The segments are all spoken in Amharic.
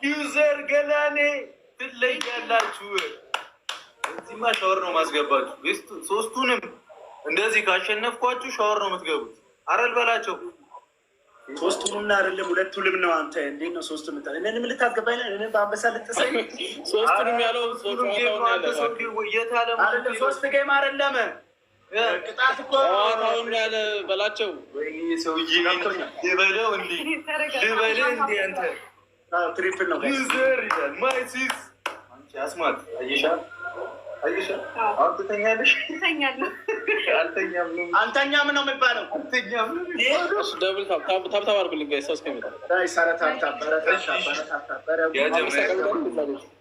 ዩዘር ገላኔ ትለያላችሁ። እዚህማ ሻወር ነው ማስገባችሁ። ሶስቱንም እንደዚህ ካሸነፍኳችሁ ሻወር ነው የምትገቡት። አረል በላቸው። ሶስቱንና አይደለም ሁለቱንም ነው። አንተ እንዴት ነው ሶስቱን ምታ እኔንም ልታስገባኝ ነው? እኔንም በአንበሳ ልትሰኝ? ሶስቱንም ያለው ሶስት ጌም አይደለም ቅጣት እኮ አሁን ያለ በላቸው። ወይ ሰውዬ ይበለው እንዴ ይበለው እንዴ አንተ ትሪፕል ነው ዩዘር ይላል ማይሲስ አንቺ አስማት አይሻ አሁን ትተኛለሽ? ትተኛለሁ። አልተኛም ነው አንተኛም ነው የሚባለው። አልተኛም ነው። ደብል ታብ አድርጉልኝ ጋይስ። ሰው እስከሚመጣ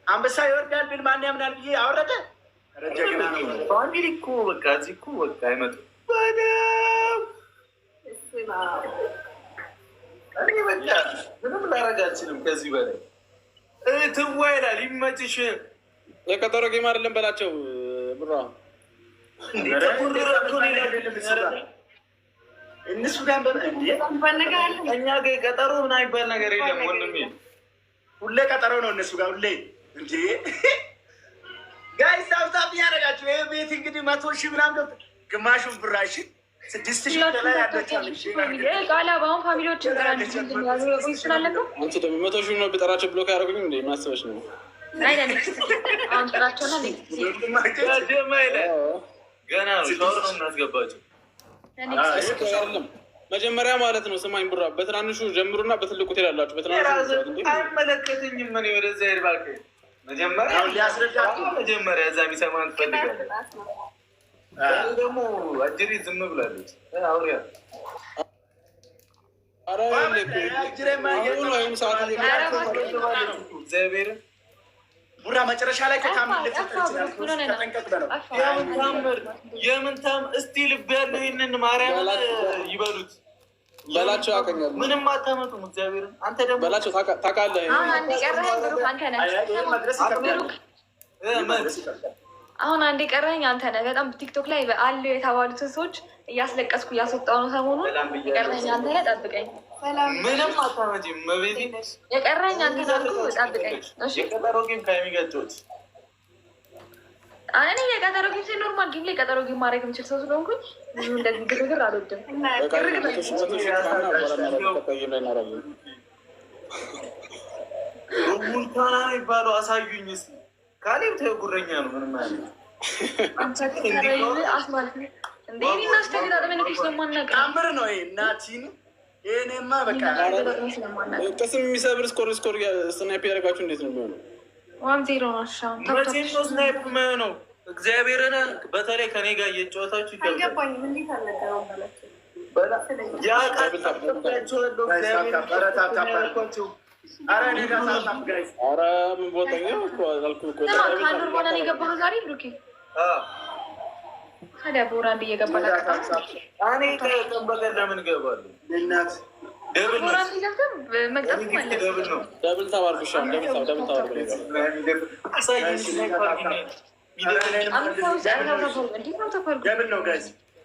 አንበሳ ይወርዳል ብል ማን ያምናል ብዬ አወረደ። ጀግና ነው። ፋሚሊ እኮ በቃ እዚህ እኮ በቃ አይመጡም። በደም እኔ በቃ ምንም ላደርግ አልችልም ከዚህ በላይ ትዋ ይላል። ይመችሽ። የቀጠሮ ጌም አይደለም በላቸው። ብራ እነሱ ጋር እኛ ጋር ቀጠሮ ምን አይባል ነገር የለም ወንድሜ። ሁሌ ቀጠሮ ነው እነሱ ጋር ሁሌ እንጂ ጋይስ ታብታብ ያደረጋችሁ ይሄ ቤት እንግዲህ 100,000 ምናምን ገብቶ ግማሹን ብራሽ 6,000 ላይ ያለቻለሽ ቃላባውን ፋሚሊዎችን ጋር ይችላል ነው። አንቺ ደግሞ 100,000 ነው ቢጠራቸው ብሎክ ያደረጉኝ እንዴ? ማሰበሽ ነው አይደለም። አሁን ጥራቸውና ገና ነው ሻወር ነው እናስገባቸው። መጀመሪያ ማለት ነው። ስማኝ ብራ፣ በትናንሹ ጀምሩና በትልቁ ትሄዳላችሁ። በትናንሹ አይመለከተኝም። ምን ወደዛ ሄድ እባክህ። መጀመሪያ እዛ የሚሰማን ትፈልጋለህ። ደግሞ አጅሪ ዝም ብላለች። አውሪያ እግዚአብሔርን ቡራ መጨረሻ ላይ ከታምር የምን ታምር እስቲ ልብ ያለው ይህንን ማርያም ይበሉት በላቸው። ያቀኛሉ ምንም አታመጡም። እግዚአብሔርን አንተ ደግሞ በላቸው። ታውቃለህ አሁን አንድ ቀረኝ አንተ ነህ። በጣም ቲክቶክ ላይ አሉ የተባሉትን ሰዎች እያስለቀስኩ እያስወጣሁ ነው ሰሞኑን። የቀረኝ አንተ ነህ፣ ጠብቀኝ። ምንም አታመጪም። መቤቴ የቀረኝ አንተ ነህ፣ ጠብቀኝ። የቀጠሮ ጌም ከሚገጩት እኔ የቀጠሮ ጌም ኖርማል ጌም ላይ ቀጠሮ ጌም ማድረግ የምችል ሰው ስለሆንኩኝ ብዙ እንደዚህ ግርግር አልወድም። ሙልታና የሚባለው አሳዩኝ እስኪ። ካሌብ ተይው ጉረኛ ነው። ምንም አይነት ታምር ነው እናቲን። ይሄኔማ በቃ ቅስም የሚሰብር ስኮር ስናይፕ ያደረጋችሁ እንዴት ነው የሚሆነው? 1-0 ነው። መቼም ነው ስናይፕ የማይሆነው። እግዚአብሔርን በተለይ ከኔ ጋር እየጨዋታችሁ ይገባል። ታዲያ በወር አንድ እየገባ ለምን እገባለሁ? ደብል ተባርኩ።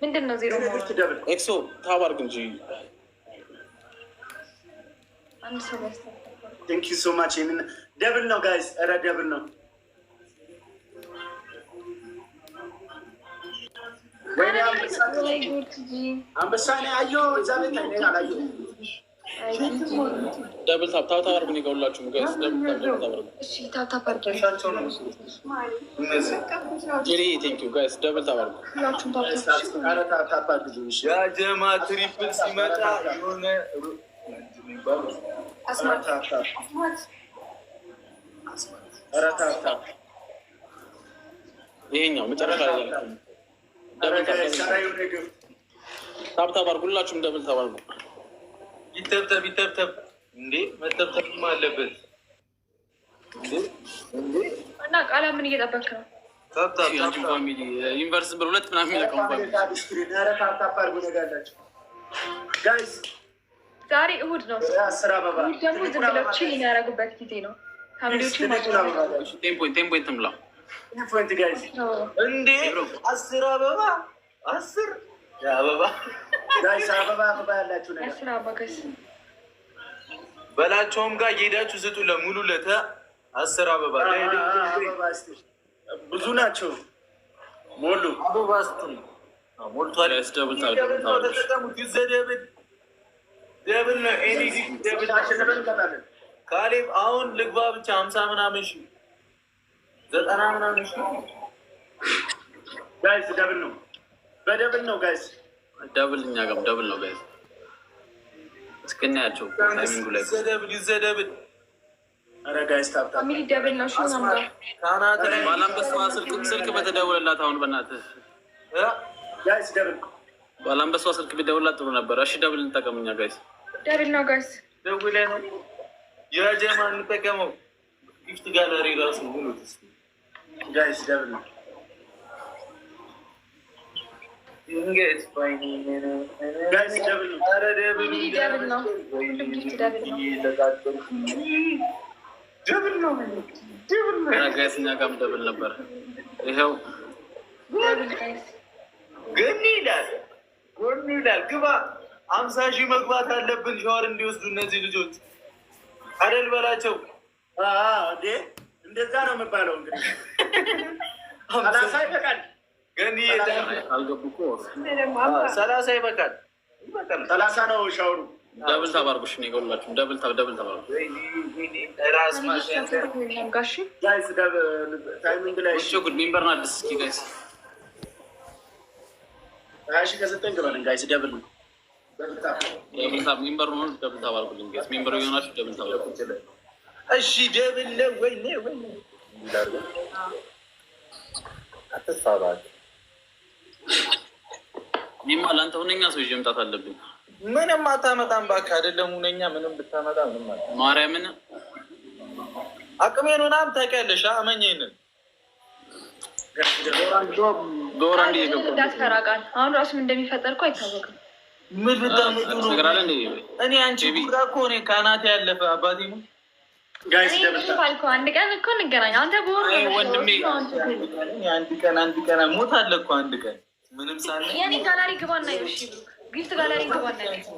ምንድን ነው ዜሮ ኤክሶ ታባርግ እንጂ ቴንክ ዩ ሶ ማች። ደብል ነው ጋይስ፣ ኧረ ደብል ነው። አንበሳ ነው አየሁ እዛ ቤት አላየሁም። ደብል ታብ አድርጉ። እኔ ጋር ሁላችሁም ጋይስ ደብል ታብ እሺ ታብ አድርጉ። ቴንክ ዩ ጋይስ ደብል ታብ አድርጉ። ያ ጀማ ትሪፕል ሲመጣ የሆነ ይሄኛው መጨረሻ ላይ ታብ አድርጉ። ሁላችሁም ደብል ታብ አድርጉ። ይተብተብ እንዴ መተብተብማ አለበት እና ቃላ ምን እየጠበክ ነው? ፋሚሊ ዩኒቨርስ በሁለት ምናምን የሚለቀሙ ዛሬ እሑድ ነው። ደግሞ ዝም ብለው ቺል የሚያደርጉበት ጊዜ ነው። ቴምፖይንት ምላ እንዴ 10 አበባ 10 አበባ ጋይስ አበባ አበባ ያላችሁ ነገር በላቸውም ጋር እየሄዳችሁ ስጡ። ለሙሉ ለተ 10 አበባ ብዙ ናቸው። ሞሉ አበባ ስጡ። ሞልቷል። ተጠቀሙት። ይዘደብል ደብል ነው። ኤኒዲ ደብል ካሌብ አሁን ልግባ ብቻ 50 ምናምን ሺ 90 ምናምን ሺ ጋይስ ደብል ነው። በደብል ነው ጋይስ ደብል እኛ ጋር ደብል ነው ጋይስ። እስከኛቸው ታይሚንግ ላይ ይዘደብል። ኧረ ጋይስ ታብታ ፋሚሊ ደብል ነው። እሺ ነው ካናተ ባላምበሷ ስልክ በተደወለላት አሁን በእናትህ ጋይስ ደብል ባላምበሷ ስልክ ቢደውልላት ጥሩ ነበር። እሺ ደብል እንጠቀምኛ ጋይስ። ደብል ነው ጋይስ። ደውለን የጀማ እንጠቀመው። ጊፍት ጋለሪ ራሱ ሙሉት ጋይስ ደብል ነው። እንግዲህ ባይኒ ጋይስ ደብል ነው። ኧረ ደብል ነው። ሁሉም ጊፍት ደብል ነው። ደብል ነው። ደብል ነው ጋይስ። እኛ ጋርም ደብል ነበር። ይኸው ደብል ጋይስ። ገኒ ይላል ግባ 50 ሺህ መግባት አለብን። ሻወር እንዲወስዱ እነዚህ ልጆች አደል በላቸው። እንዴ እንደዛ ነው የሚባለው። እንግዲህ 30 ይበቃል። ገኒ አልገቡ እኮ 30 ይበቃል። 30 ነው ሻወሩ። ደብል ተባርጉሽ ነው ይጎላችሁ። ደብል ተባርጉ። ራስ ጋሽ ጋይስ ደብል ታይሚንግ ላይ እሺ ጉድ ሚምበርና አዲስ እስኪ ጋይስ 20 ከሰጠን ገባልን ጋይስ። ደብል ነው። ደብል ታብ ሚምበር ነው። ደብል ተባርጉልኝ ጋይስ። ሚምበር ይሆናችሁ ደብል ተባርጉ። እሺ ደብል ነው ወይ ይላል። አትሳባት ኒማ ላንተ ሁነኛ ሰው ይዤ መምጣት አለብኝ። ምንም አታመጣም እባክህ። አይደለም ሁነኛ ምንም ብታመጣ ምንም ማለት ማርያምን አቅሜን ምናምን ታውቂያለሽ። አመኘኝ ዶራ እንደ ይገባ እንዳትፈራቃል። አሁን ራሱ ምን እንደሚፈጠር እኮ አይታወቅም። ምን ልታመጡ ነው? እኔ አንቺ ጉራ እኮ እኔ ካናቴ ያለፈ አባቴ ነው ጋይስ ደብል ባልኩ አንድ ቀን እኮ እንገናኝ። አንተ ቦር ወንድሜ አንድ ቀን ሞት አለ እኮ አንድ ቀን ምንም ሳለ የኔ ጋላሪ ግባና ይኸው። እሺ ጊፍት ጋላሪ ግባና ይኸው።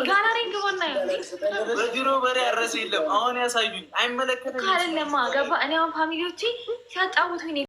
ጋላሪ ግባና ይኸው። በድሮ በሬ አረሰ የለም። አሁን ያሳዩኝ አይመለከተኝም። ካለለማ ገባ። እኔ አሁን ፋሚሊዎቼ ሲያጫውቱኝ